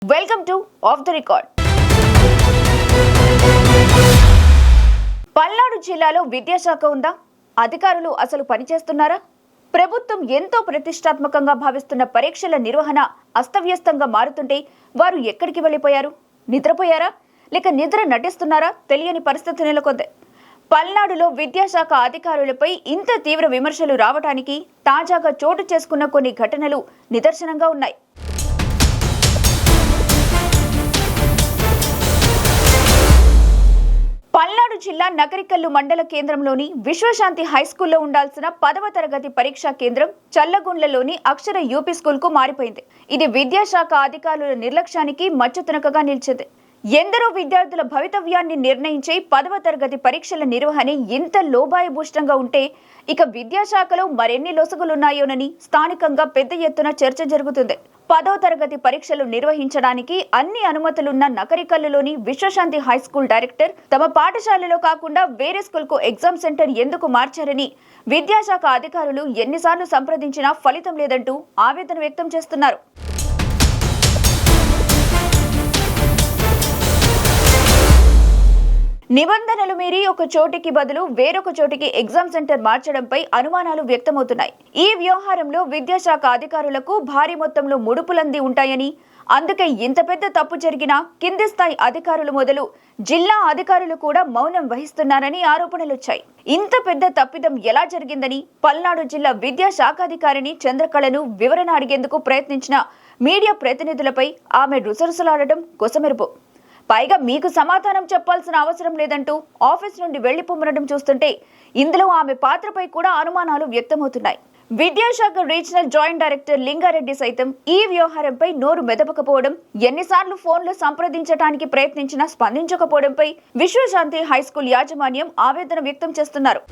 Welcome to of the record. Palnadu జిల్లాలో విద్యాశాఖ ఉందా? అధికారులు అసలు పనిచేస్తున్నారా? ప్రభుత్వం ఎంతో ప్రతిష్టాత్మకంగా భావిస్తున్న పరీక్షల నిర్వహణ అస్తవ్యస్తంగా మారుతుంటే వారు ఎక్కడికి వెళ్లిపోయారు? నిద్రపోయారా లేక నిద్ర నటిస్తున్నారా తెలియని పరిస్థితి నెలకొంది. పల్నాడులో విద్యాశాఖ అధికారులపై ఇంత తీవ్ర విమర్శలు రావడానికి తాజాగా చోటు చేసుకున్న కొన్ని ఘటనలు నిదర్శనంగా ఉన్నాయి. పల్నాడు జిల్లా నకరికల్లు మండల కేంద్రంలోని విశ్వశాంతి హైస్కూల్లో ఉండాల్సిన 10వ తరగతి పరీక్షా కేంద్రం చల్లగుండ్లలోని అక్షర యూపీ స్కూల్ కు మారిపోయింది. ఇది విద్యాశాఖ అధికారుల నిర్లక్ష్యానికి మచ్చుతునకగా నిలిచింది. ఎందరో విద్యార్థుల భవితవ్యాన్ని నిర్ణయించే 10వ తరగతి పరీక్షల నిర్వహణ ఇంత లోబాయభూష్టంగా ఉంటే ఇక విద్యాశాఖలో మరెన్ని లొసుగులున్నాయోనని స్థానికంగా పెద్ద ఎత్తున చర్చ జరుగుతుంది. 10వ తరగతి పరీక్షలు నిర్వహించడానికి అన్ని అనుమతులున్న నకరికల్లులోని విశ్వశాంతి హైస్కూల్ డైరెక్టర్ తమ పాఠశాలలో కాకుండా వేరే స్కూల్ కు ఎగ్జామ్ సెంటర్ ఎందుకు మార్చారని విద్యాశాఖ అధికారులు ఎన్నిసార్లు సంప్రదించినా ఫలితం లేదంటూ ఆవేదన వ్యక్తం చేస్తున్నారు. నిబంధనలు మీరి ఒక చోటికి బదులు వేరొక చోటికి ఎగ్జామ్ సెంటర్ మార్చడంపై అనుమానాలు వ్యక్తమవుతున్నాయి. ఈ వ్యవహారంలో విద్యాశాఖ అధికారులకు భారీ మొత్తంలో ముడుపులంది ఉంటాయని, అందుకే ఇంత పెద్ద తప్పు జరిగినా కింది స్థాయి అధికారులు మొదలు జిల్లా అధికారులు కూడా మౌనం వహిస్తున్నారని ఆరోపణలొచ్చాయి. ఇంత పెద్ద తప్పిదం ఎలా జరిగిందని పల్నాడు జిల్లా విద్యాశాఖాధికారిని చంద్రకళను వివరణ అడిగేందుకు ప్రయత్నించిన మీడియా ప్రతినిధులపై ఆమె రుసరుసలాడటం కొసమెరుపు. పైగా మీకు సమాధానం చెప్పాల్సిన అవసరం లేదంటూ ఆఫీస్ నుండి వెళ్లిపోమనడం చూస్తుంటే ఇందులో ఆమె పాత్రపై కూడా అనుమానాలు వ్యక్తమవుతున్నాయి. విద్యాశాఖ రీజనల్ జాయింట్ డైరెక్టర్ లింగారెడ్డి సైతం ఈ వ్యవహారంపై నోరు మెదపకపోవడం, ఎన్నిసార్లు ఫోన్లో సంప్రదించడానికి ప్రయత్నించినా స్పందించకపోవడంపై విశ్వశాంతి హైస్కూల్ యాజమాన్యం ఆవేదన వ్యక్తం చేస్తున్నారు.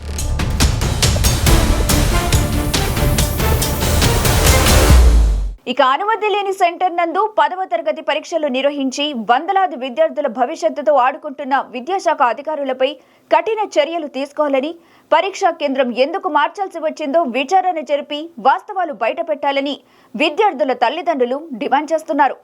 ఇక అనుమతి లేని సెంటర్ నందు 10వ తరగతి పరీక్షలు నిర్వహించి వందలాది విద్యార్థుల భవిష్యత్తుతో ఆడుకుంటున్న విద్యాశాఖ అధికారులపై కఠిన చర్యలు తీసుకోవాలని, పరీక్షా కేంద్రం ఎందుకు మార్చాల్సి వచ్చిందో విచారణ జరిపి వాస్తవాలు బయటపెట్టాలని విద్యార్థుల తల్లిదండ్రులు డిమాండ్ చేస్తున్నారు.